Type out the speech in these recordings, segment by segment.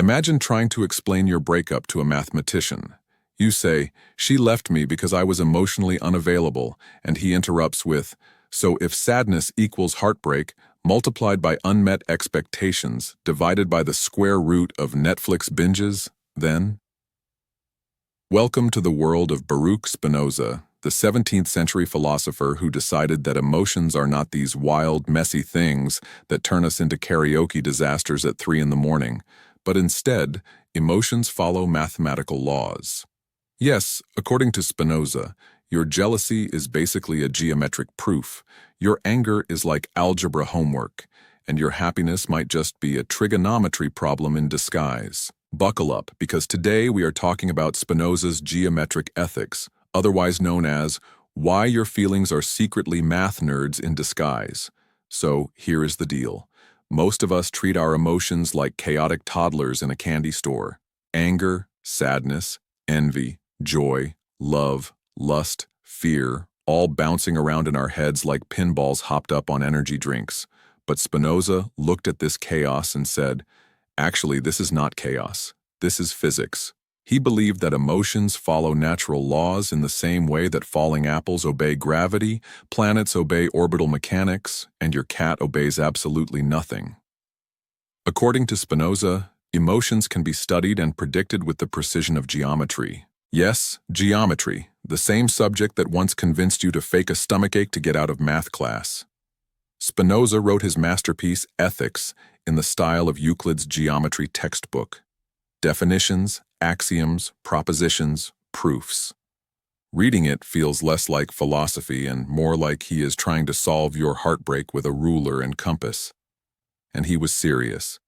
Imagine trying to explain your breakup to a mathematician. You say, "She left me because I was emotionally unavailable," and he interrupts with, "So if sadness equals heartbreak, multiplied by unmet expectations, divided by the square root of Netflix binges, then?" Welcome to the world of Baruch Spinoza, the 17th century philosopher who decided that emotions are not these wild, messy things that turn us into karaoke disasters at 3 in the morning, but instead, emotions follow mathematical laws. Yes, according to Spinoza, your jealousy is basically a geometric proof, your anger is like algebra homework, and your happiness might just be a trigonometry problem in disguise. Buckle up, because today we are talking about Spinoza's geometric ethics, otherwise known as why your feelings are secretly math nerds in disguise. So here is the deal. Most of us treat our emotions like chaotic toddlers in a candy store. Anger, sadness, envy, joy, love, lust, fear, all bouncing around in our heads like pinballs hopped up on energy drinks. But Spinoza looked at this chaos and said, actually, this is not chaos. This is physics. He believed that emotions follow natural laws in the same way that falling apples obey gravity, planets obey orbital mechanics, and your cat obeys absolutely nothing. According to Spinoza, emotions can be studied and predicted with the precision of geometry. Yes, geometry, the same subject that once convinced you to fake a stomachache to get out of math class. Spinoza wrote his masterpiece, Ethics, in the style of Euclid's geometry textbook. Definitions, axioms, propositions, proofs. Reading it feels less like philosophy and more like he is trying to solve your heartbreak with a ruler and compass. And he was serious.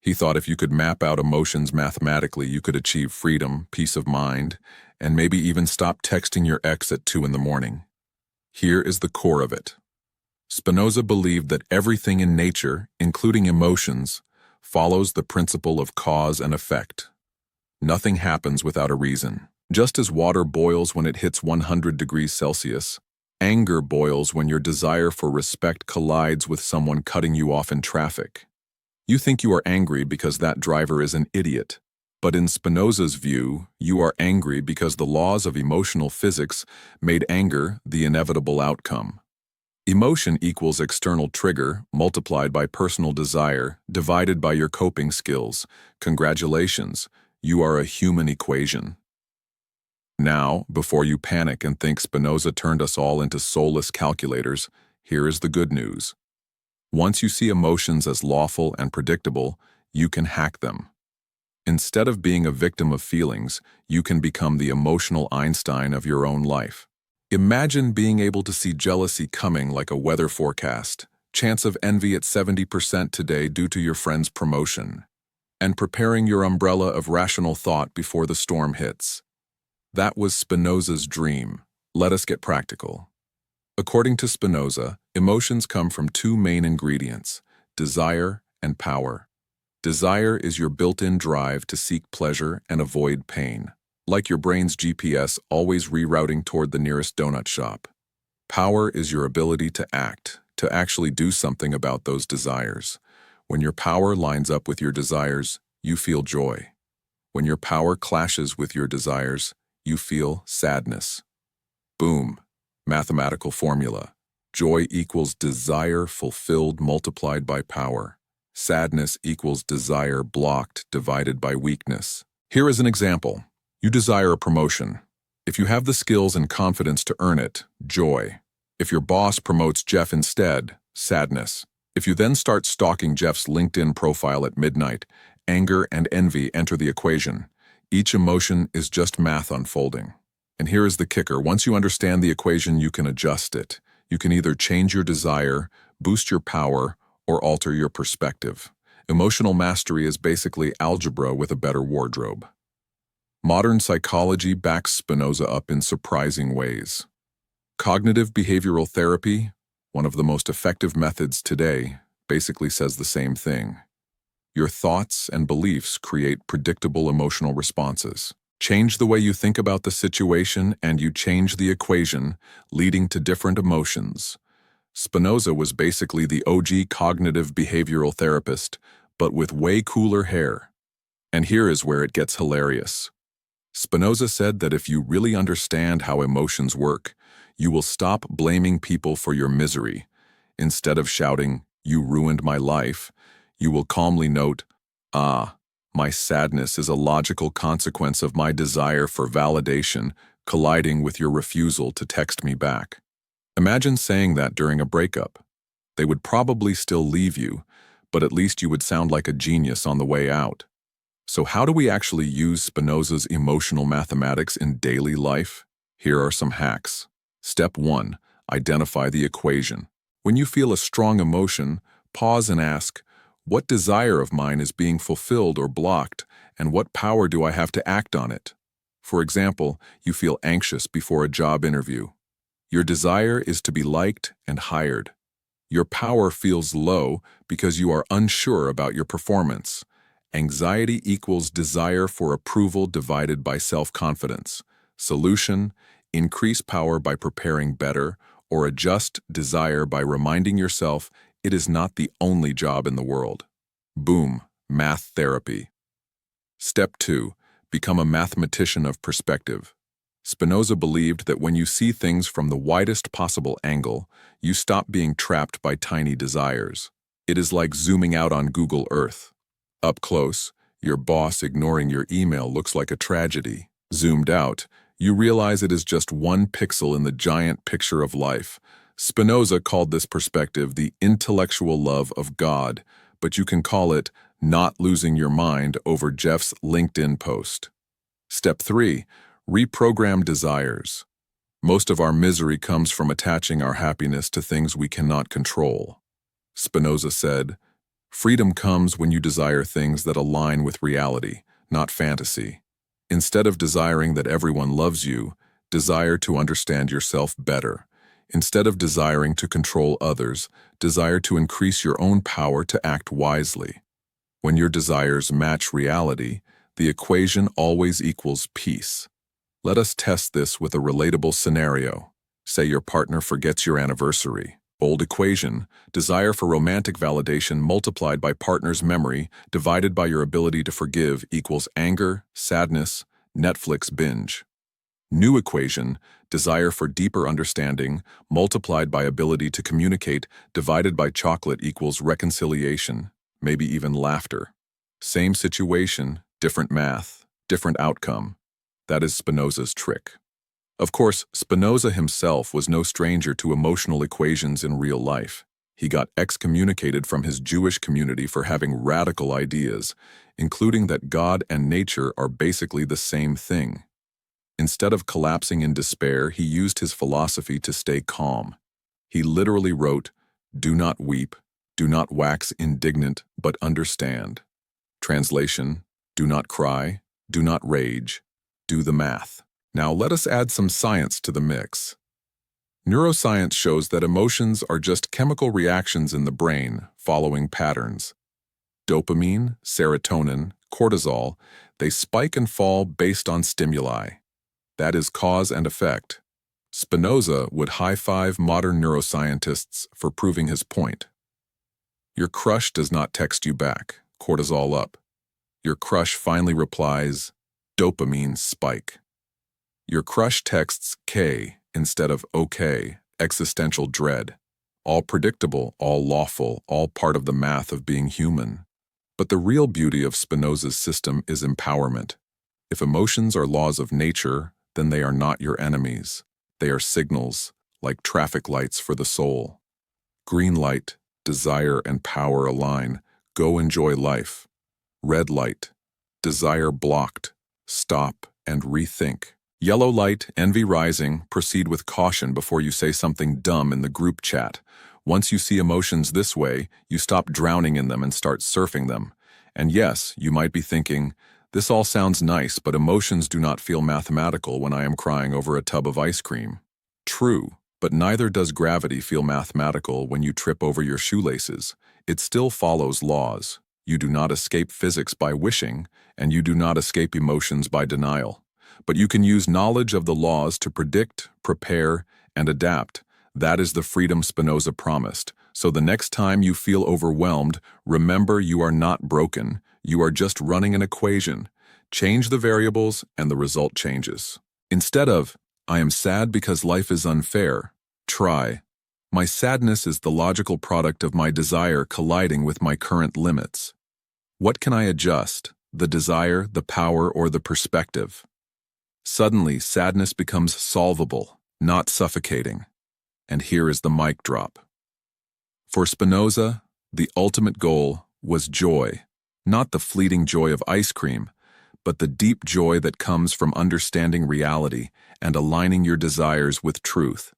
He thought if you could map out emotions mathematically, you could achieve freedom, peace of mind, and maybe even stop texting your ex at 2 in the morning. Here is the core of it. Spinoza believed that everything in nature, including emotions, follows the principle of cause and effect. Nothing happens without a reason. Just as water boils when it hits 100 degrees Celsius, anger boils when your desire for respect collides with someone cutting you off in traffic. You think you are angry because that driver is an idiot, but in Spinoza's view, you are angry because the laws of emotional physics made anger the inevitable outcome. Emotion equals external trigger multiplied by personal desire divided by your coping skills. Congratulations, you are a human equation. Now, before you panic and think Spinoza turned us all into soulless calculators, here is the good news. Once you see emotions as lawful and predictable, you can hack them. Instead of being a victim of feelings, you can become the emotional Einstein of your own life. Imagine being able to see jealousy coming like a weather forecast, chance of envy at 70% today due to your friend's promotion, and preparing your umbrella of rational thought before the storm hits. That was Spinoza's dream. Let us get practical. According to Spinoza, emotions come from two main ingredients, desire and power. Desire is your built-in drive to seek pleasure and avoid pain, like your brain's GPS always rerouting toward the nearest donut shop. Power is your ability to act, to actually do something about those desires. When your power lines up with your desires, you feel joy. When your power clashes with your desires, you feel sadness. Boom. Mathematical formula. Joy equals desire fulfilled multiplied by power. Sadness equals desire blocked divided by weakness. Here is an example. You desire a promotion. If you have the skills and confidence to earn it, joy. If your boss promotes Jeff instead, sadness. If you then start stalking Jeff's LinkedIn profile at midnight, anger and envy enter the equation. Each emotion is just math unfolding. And here is the kicker. Once you understand the equation, you can adjust it. You can either change your desire, boost your power, or alter your perspective. Emotional mastery is basically algebra with a better wardrobe. Modern psychology backs Spinoza up in surprising ways. Cognitive behavioral therapy, one of the most effective methods today, basically says the same thing. Your thoughts and beliefs create predictable emotional responses. Change the way you think about the situation and you change the equation, leading to different emotions. Spinoza was basically the OG cognitive behavioral therapist, but with way cooler hair. And here is where it gets hilarious. Spinoza said that if you really understand how emotions work, you will stop blaming people for your misery. Instead of shouting, "You ruined my life," you will calmly note, "Ah, my sadness is a logical consequence of my desire for validation colliding with your refusal to text me back." Imagine saying that during a breakup. They would probably still leave you, but at least you would sound like a genius on the way out. So how do we actually use Spinoza's emotional mathematics in daily life? Here are some hacks. Step 1. Identify the equation. When you feel a strong emotion, pause and ask, what desire of mine is being fulfilled or blocked, and what power do I have to act on it? For example, you feel anxious before a job interview. Your desire is to be liked and hired. Your power feels low because you are unsure about your performance. Anxiety equals desire for approval divided by self-confidence. Solution: increase power by preparing better, or adjust desire by reminding yourself it is not the only job in the world. Boom, math therapy. Step 2. Become a mathematician of perspective. Spinoza believed that when you see things from the widest possible angle, you stop being trapped by tiny desires. It is like zooming out on Google Earth. Up close, your boss ignoring your email looks like a tragedy. Zoomed out, you realize it is just one pixel in the giant picture of life. Spinoza called this perspective the intellectual love of God, but you can call it not losing your mind over Jeff's LinkedIn post. Step 3. Reprogram desires. Most of our misery comes from attaching our happiness to things we cannot control. Spinoza said, "Freedom comes when you desire things that align with reality, not fantasy. Instead of desiring that everyone loves you, desire to understand yourself better. Instead of desiring to control others, desire to increase your own power to act wisely. When your desires match reality, the equation always equals peace." Let us test this with a relatable scenario. Say your partner forgets your anniversary. Old equation: desire for romantic validation multiplied by partner's memory divided by your ability to forgive equals anger, sadness, Netflix binge. New equation: desire for deeper understanding multiplied by ability to communicate divided by chocolate equals reconciliation, maybe even laughter. Same situation, different math, different outcome. That is Spinoza's trick. Of course, Spinoza himself was no stranger to emotional equations in real life. He got excommunicated from his Jewish community for having radical ideas, including that God and nature are basically the same thing. Instead of collapsing in despair, he used his philosophy to stay calm. He literally wrote, "Do not weep, do not wax indignant, but understand." Translation: do not cry, do not rage, do the math. Now let us add some science to the mix. Neuroscience shows that emotions are just chemical reactions in the brain following patterns. Dopamine, serotonin, cortisol, they spike and fall based on stimuli. That is cause and effect. Spinoza would high-five modern neuroscientists for proving his point. Your crush does not text you back, cortisol up. Your crush finally replies, dopamine spike. Your crush texts K instead of OK, existential dread. All predictable, all lawful, all part of the math of being human. But the real beauty of Spinoza's system is empowerment. If emotions are laws of nature, then they are not your enemies. They are signals, like traffic lights for the soul. Green light, desire and power align. Go enjoy life. Red light, desire blocked. Stop and rethink. Yellow light, envy rising, proceed with caution before you say something dumb in the group chat. Once you see emotions this way, you stop drowning in them and start surfing them. And yes, you might be thinking, this all sounds nice, but emotions do not feel mathematical when I am crying over a tub of ice cream. True, but neither does gravity feel mathematical when you trip over your shoelaces. It still follows laws. You do not escape physics by wishing, and you do not escape emotions by denial. But you can use knowledge of the laws to predict, prepare, and adapt. That is the freedom Spinoza promised. So the next time you feel overwhelmed, remember you are not broken. You are just running an equation. Change the variables and the result changes. Instead of, I am sad because life is unfair, try, my sadness is the logical product of my desire colliding with my current limits. What can I adjust? The desire, the power, or the perspective? Suddenly, sadness becomes solvable, not suffocating. And here is the mic drop. For Spinoza, the ultimate goal was joy, not the fleeting joy of ice cream, but the deep joy that comes from understanding reality and aligning your desires with truth.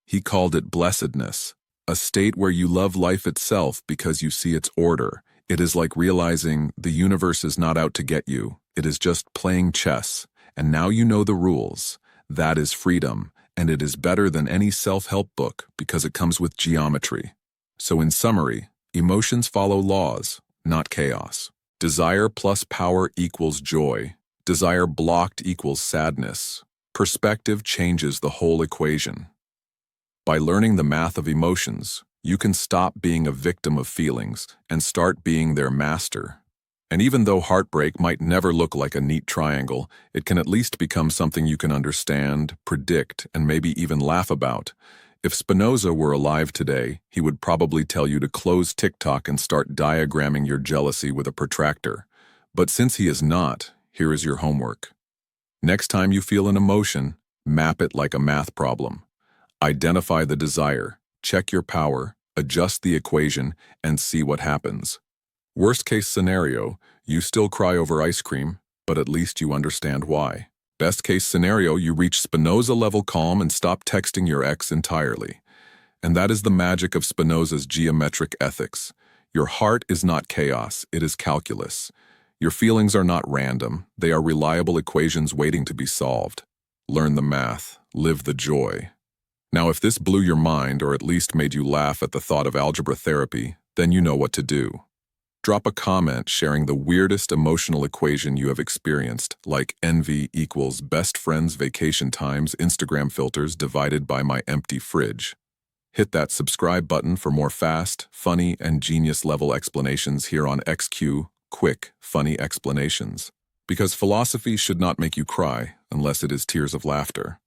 He called it blessedness, a state where you love life itself because you see its order. It is like realizing the universe is not out to get you, it is just playing chess, and now you know the rules. That is freedom, and it is better than any self-help book because it comes with geometry. So in summary, emotions follow laws, not chaos. Desire plus power equals joy. Desire blocked equals sadness. Perspective changes the whole equation. By learning the math of emotions, you can stop being a victim of feelings and start being their master. And even though heartbreak might never look like a neat triangle, it can at least become something you can understand, predict, and maybe even laugh about. If Spinoza were alive today, he would probably tell you to close TikTok and start diagramming your jealousy with a protractor. But since he is not, here is your homework. Next time you feel an emotion, map it like a math problem. Identify the desire, check your power, adjust the equation, and see what happens. Worst case scenario, you still cry over ice cream, but at least you understand why. Best case scenario, you reach Spinoza-level calm and stop texting your ex entirely. And that is the magic of Spinoza's geometric ethics. Your heart is not chaos, it is calculus. Your feelings are not random, they are reliable equations waiting to be solved. Learn the math, live the joy. Now, if this blew your mind or at least made you laugh at the thought of algebra therapy, then you know what to do. Drop a comment sharing the weirdest emotional equation you have experienced, like envy equals best friend's vacation times Instagram filters divided by my empty fridge. Hit that subscribe button for more fast, funny, and genius-level explanations here on XQ, quick, funny explanations. Because philosophy should not make you cry unless it is tears of laughter.